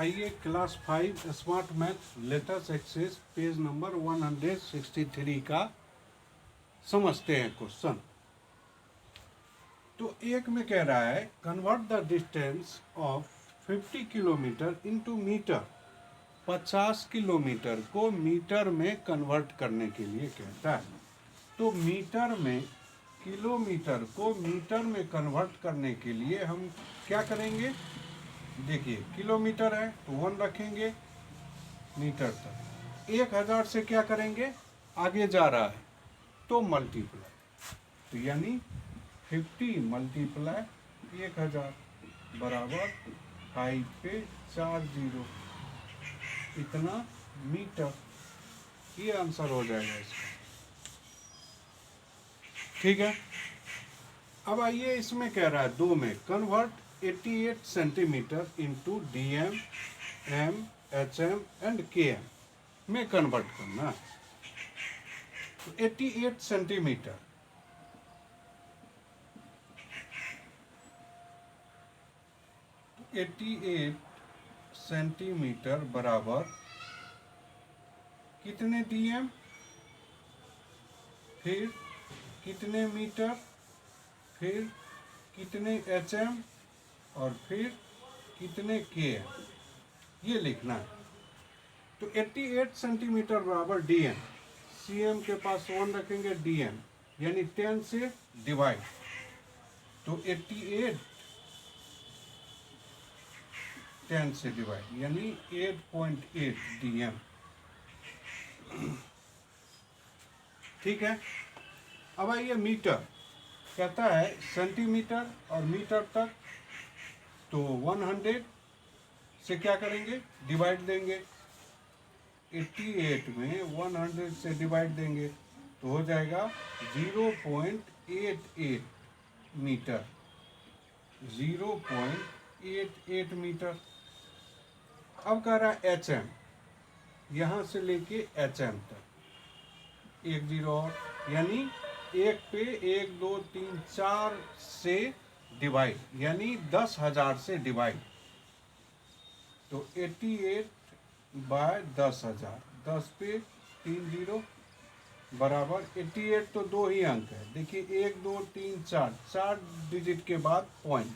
आइए class 5 smart math latest access page number 163 का समझते हैं क्वेश्चन। तो एक में कह रहा है convert the distance of 50 kilometre into metre. 50 kilometre को मीटर में कन्वर्ट करने के लिए कहता है। तो मीटर में किलोमीटर को मीटर में कन्वर्ट करने के लिए हम क्या करेंगे? देखिए किलोमीटर है तो 1 रखेंगे, मीटर तक 1000 से क्या करेंगे? आगे जा रहा है तो मल्टीप्लाई, तो यानी 50 मल्टीप्लाई 1000 बराबर 5 पे 4 जीरो, इतना मीटर। ये आंसर हो जाएगा इसका। ठीक है। अब आइए इसमें कह रहा है 2 में convert 88 centimetre into DM, M, HM and KM में कन्वर्ट करना है। तो 88 सेंटीमीटर, तो 88 सेंटीमीटर बराबर कितने DM, फिर कितने मीटर, फिर कितने HM और फिर कितने KM, ये लिखना है। तो 88 सेंटीमीटर बराबर DM, CM के पास 1 रखेंगे, DM यानी 10 से डिवाइड, तो 88 10 से डिवाइड यानी 8.8 DM। ठीक है। अब आइए मीटर, कहता है सेंटीमीटर और मीटर तक, तो 100 से क्या करेंगे? डिवाइड देंगे। 88 में 100 से डिवाइड देंगे तो हो जाएगा 0.88 मीटर, 0.88 मीटर। अब कह रहा है HM, यहाँ से लेके HM तक 1 जीरो और, यानी 1 पे 1 2 3 4 से डिवाइड यानी 10,000 से डिवाइड, तो 88 बाय 10,000, 10 पे 3 जीरो बराबर 88। तो 2 ही अंक है, देखिए 1 2 3 4, 4 डिजिट के बाद पॉइंट,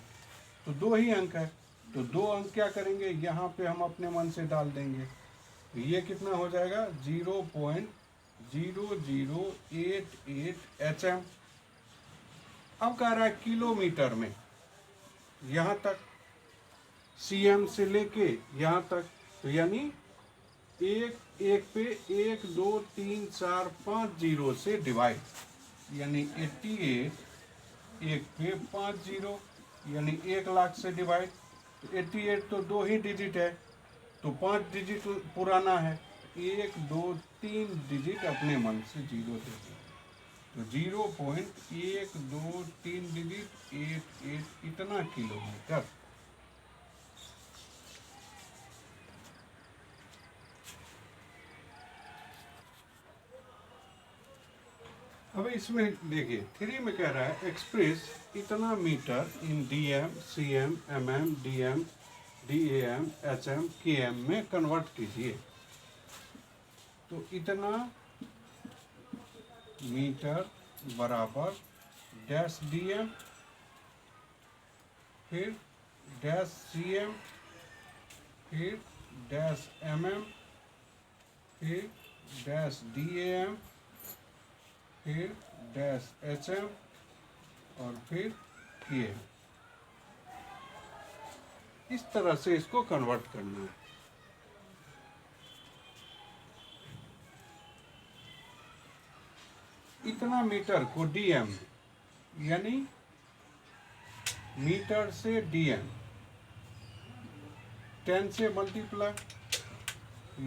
तो 2 ही अंक है। तो 2 अंक क्या करेंगे? यहाँ पे हम अपने मन से डाल देंगे, तो ये कितना हो जाएगा? 0.0088 HM। अब कह रहा है किलोमीटर में, यहाँ तक CM से लेके यहाँ तक, तो यानी एक पे 1 2 3 4 5 जीरो से डिवाइड, यानी 88 1 पे 5 जीरो यानी 1 लाख से डिवाइड। तो 88 तो 2 ही डिजिट है, तो 5 डिजिट पुराना है, 1 2 3 डिजिट अपने मन से जीरो दे दिया, तो 0.123 डिजिट 88 इतना किलोमीटर। अब इसमें देखिए 3 में कह रहा है एक्सप्रेस इतना मीटर इन DM, CM, MM, DM, DAM, HM, KM में कन्वर्ट कीजिए। तो इतना मीटर बराबर डैश DM, फिर डैश CM, फिर डैश MM, फिर डैश DAM, फिर डैश HM और फिर KM। इस तरह से इसको कन्वर्ट करना है। इतना मीटर को DM यानी मीटर से DM 10 से मल्टीप्लाई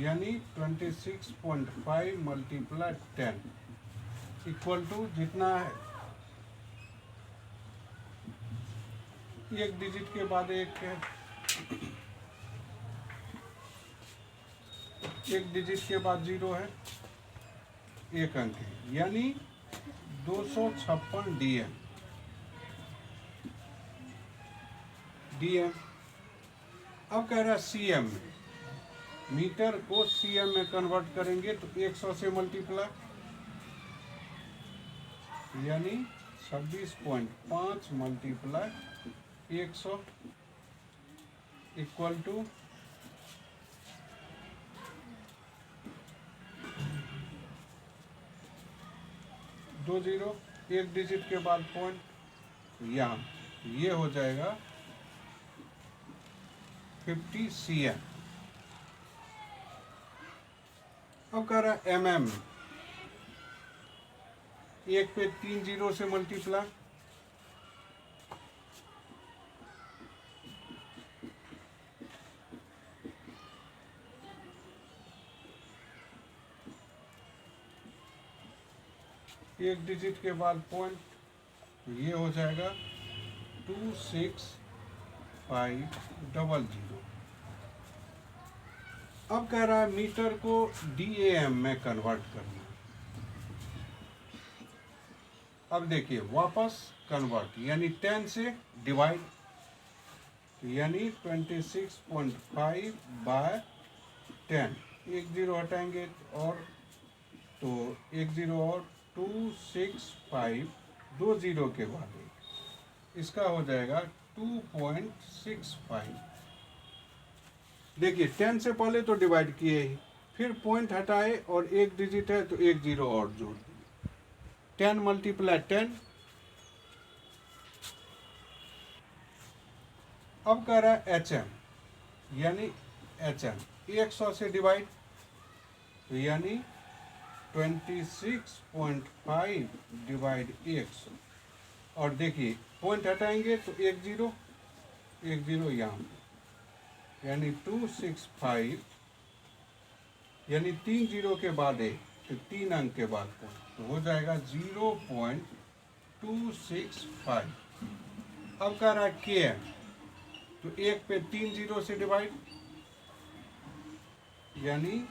यानी 26.5 मल्टीप्लाई 10 इक्वल टू जितना है, एक डिजिट के बाद एक है, एक डिजिट के बाद जीरो है, एक अंक है, यानी 256 DM। अब कह रहा है CM में, मीटर को सीएम में कन्वर्ट करेंगे तो 100 से मल्टीप्लाई, यानी 26.5 मल्टीप्लाई 100 इक्वल टू 20, एक डिजिट के बाद पॉइंट, यहाँ ये हो जाएगा 50 cm। अब कह रहा है mm, एक पे 3 जीरो से मल्टीप्लाई, एक डिजिट के बाद पॉइंट, ये हो जाएगा 26500। अब कह रहा है मीटर को DAM में कन्वर्ट करना। अब देखिए वापस कन्वर्ट, यानी 10 से डिवाइड, यानी 26.5 बाय 10, एक जीरो हटाएंगे और तो एक जीरो और 265, दो जीरो के बाद इसका हो जाएगा 2.65। देखिए 10 से पहले तो डिवाइड किए ही, फिर पॉइंट हटाए और एक डिजिट है तो एक जीरो और जोड़ दिए, 10 मल्टीप्लाई 10। अब कह रहा है HM, यानी HM 100 से डिवाइड, यानी 26.5 डिवाइड 100, और देखिए पॉइंट हटाएंगे तो एक जीरो यहाँ, यानी 265, यानी 3 जीरो के बाद एक, तो 3 अंक के बाद पॉइंट, तो हो जाएगा 0.265। अब कह रहा है KM, तो एक पे 3 जीरो से डिवाइड, यानी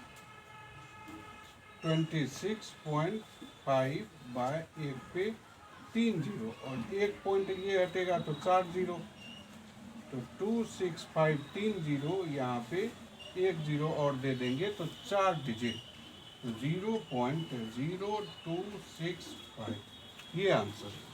26.5 बाय एक पे 3 जीरो, और एक पॉइंट ये हटेगा तो 4 जीरो, तो 26530, यहाँ पे एक जीरो और दे देंगे तो 4 डिजिट, तो 0.0265, ये आंसर है।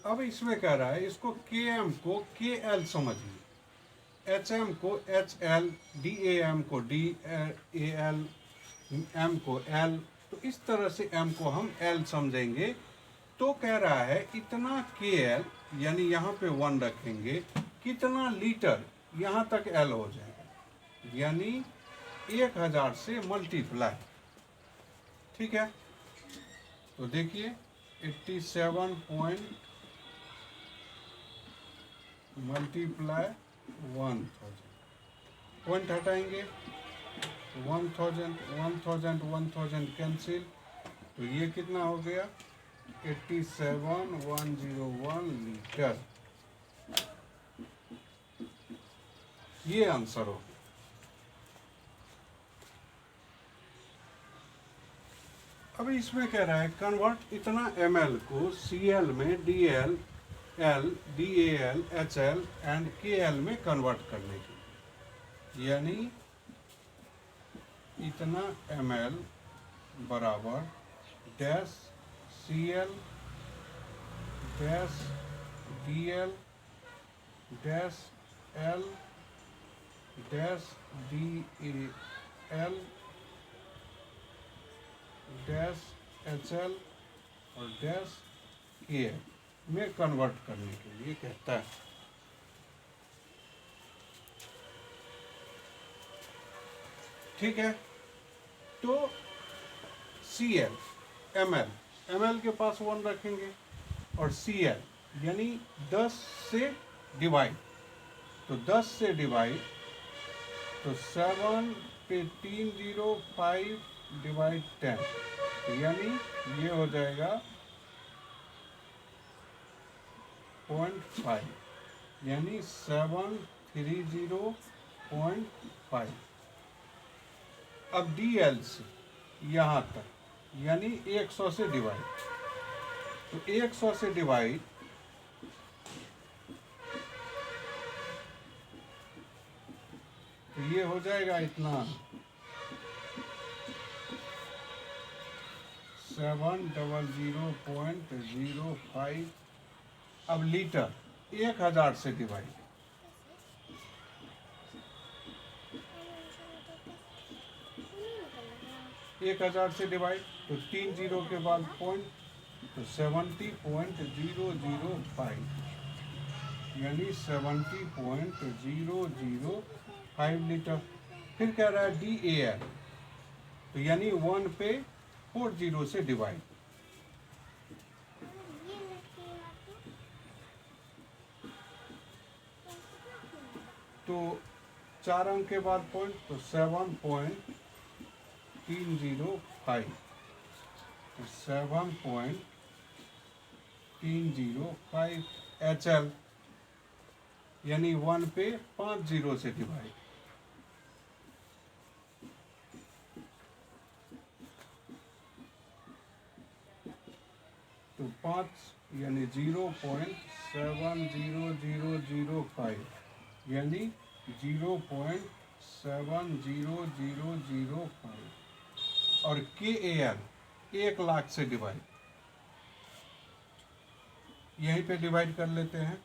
अब इसमें कह रहा है इसको KM को KL समझिए, HM को HL, DAM को DAL, M को L, तो इस तरह से M को हम L समझेंगे। तो कह रहा है इतना KL, यानी यहाँ पे 1 रखेंगे, कितना लीटर, यहाँ तक L हो जाएगा, यानी 1000 से मल्टीप्लाई। ठीक है, तो देखिए 87 मल्टीप्लाई 1000, पॉइंट हटाएंगे 1000 कैंसिल, तो ये कितना हो गया 87101 लीटर, ये आंसर हो गया। अब इसमें कह रहा है कन्वर्ट इतना ml को CL में DL, L, DAL, HL and KL में कन्वर्ट करने के लिए, यानी इतना ml बराबर dash CL dash DL dash L dash DAL dash HL और डैश KL में कन्वर्ट करने के लिए कहता है। ठीक है, तो CL, ML के पास 1 रखेंगे, और CL यानी 10 से डिवाइड, तो 10 से डिवाइड, तो 7 पे 305 डिवाइड 10, यानी ये हो जाएगा 0.5, यानी 30.5। अब DL से यहाँ तक यानी 100 से डिवाइड, तो 100 से डिवाइड तो ये हो जाएगा इतना 700.05। अब लीटर 1000 से डिवाइड, 1000 से डिवाइड तो 3 जीरो के बाद पॉइंट, तो 70.005 यानी 70.005 लीटर। फिर कह रहा है DAL, तो यानी 1 पे 40 से डिवाइड, तो 4 अंक के बाद पॉइंट, तो 7.305, तो 7.305 HL यानी 1 पे 50 से डिवाइड, तो 5 यानी 0.70005 यानी 0.70005। और KAL 1,00,000 से डिवाइड, यहीं पे डिवाइड कर लेते हैं,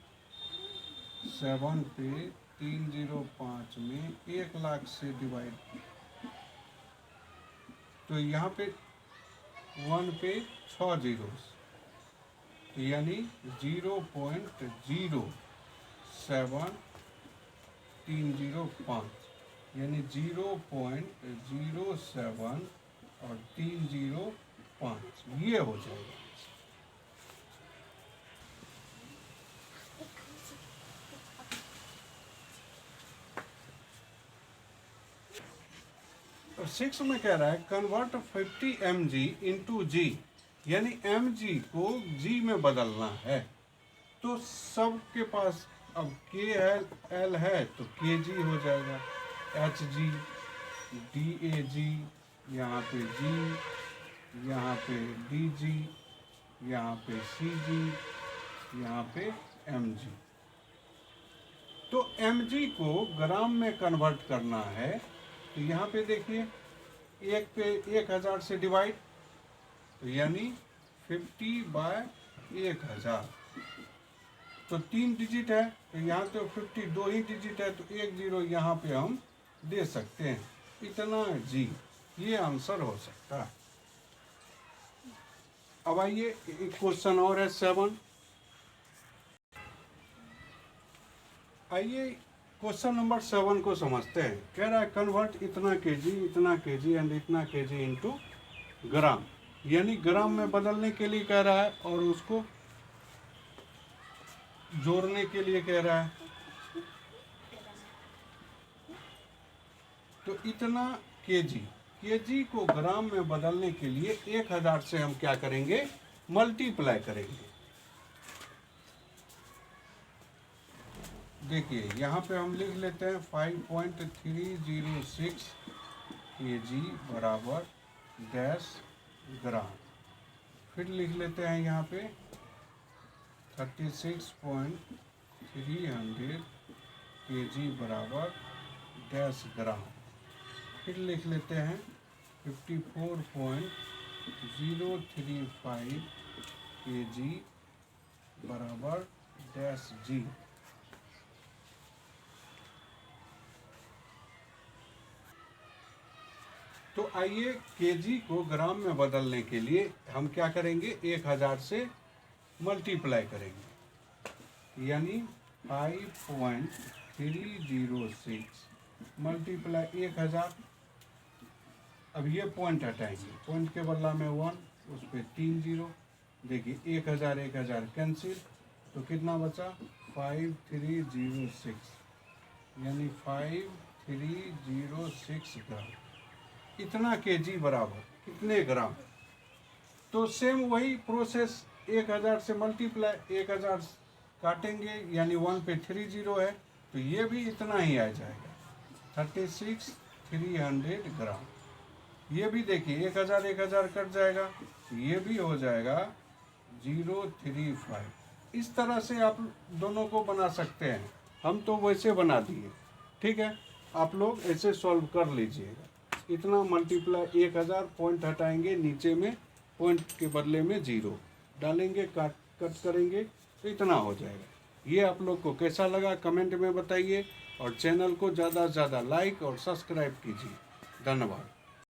7 पे 305 में 1,00,000 से डिवाइड, तो यहाँ पे 1 पे 6 जीरोस, तो यानी 0.07305 यानी 0.07 और 305 ये हो जाएगा। और 6 में कह रहा है कन्वर्ट 50 mg इंटू G, यानी mg को G में बदलना है। तो सबके पास अब KL है तो kg हो जाएगा, HG, DAG, यहाँ पे G, यहाँ पे DG, यहाँ पे CG, यहाँ पे mg। तो mg को ग्राम में कन्वर्ट करना है, तो यहाँ पे देखिए 1 पे 1000 से डिवाइड, तो यानी 50/1000, तो 3 डिजिट है, तो यहाँ तो 50 2 ही डिजिट है, तो 1 0 यहाँ पे हम दे सकते हैं, इतना G, ये आंसर हो सकता है। अब आइए एक क्वेश्चन और है 7। आइए क्वेश्चन नंबर 7 को समझते हैं। कह रहा है कन्वर्ट इतना केजी एंड इतना केजी इनटू ग्राम, यानी ग्राम में बदलने के लिए कह रहा है और उसको जोड़ने के लिए कह रहा है। तो इतना केजी को ग्राम में बदलने के लिए 1000 से हम क्या करेंगे, मल्टीप्लाई करेंगे। देखिए यहाँ पे हम लिख लेते हैं 5.306 kg बराबर 10 ग्राम। फिर लिख लेते हैं यहाँ पे 36.300 kg बराबर 10 ग्राम। फिर लिख लेते हैं 54.035 kg बराबर 10 G। तो आइए केजी को ग्राम में बदलने के लिए हम क्या करेंगे, 1000 से मल्टीप्लाई करेंगे, यानी 5.306 मल्टीप्लाई 1000। अब ये पॉइंट हटाएंगे, पॉइंट के बदला में 1, उस पर 3 जीरो। देखिए 1000 कैंसिल, तो कितना बचा 5306, यानी 5306 ग्राम। इतना केजी बराबर कितने ग्राम। तो सेम वही प्रोसेस, 1000 से मल्टीप्लाई, 1000 काटेंगे यानी 1 पे 3 जीरो है, तो ये भी इतना ही आ जाएगा 36,300 ग्राम। ये भी देखिए 1000 कट जाएगा, ये भी हो जाएगा 035। इस तरह से आप दोनों को बना सकते हैं, हम तो वैसे बना दिए। ठीक है, आप लोग ऐसे सॉल्व कर लीजिएगा। इतना मल्टीप्लाई 1000 पॉइंट हटाएंगे, नीचे में पॉइंट के बदले में 0 डालेंगे, कट करेंगे तो इतना हो जाएगा। ये आप लोग को कैसा लगा कमेंट में बताइए, और चैनल को ज़्यादा से ज़्यादा लाइक और सब्सक्राइब कीजिए। धन्यवाद।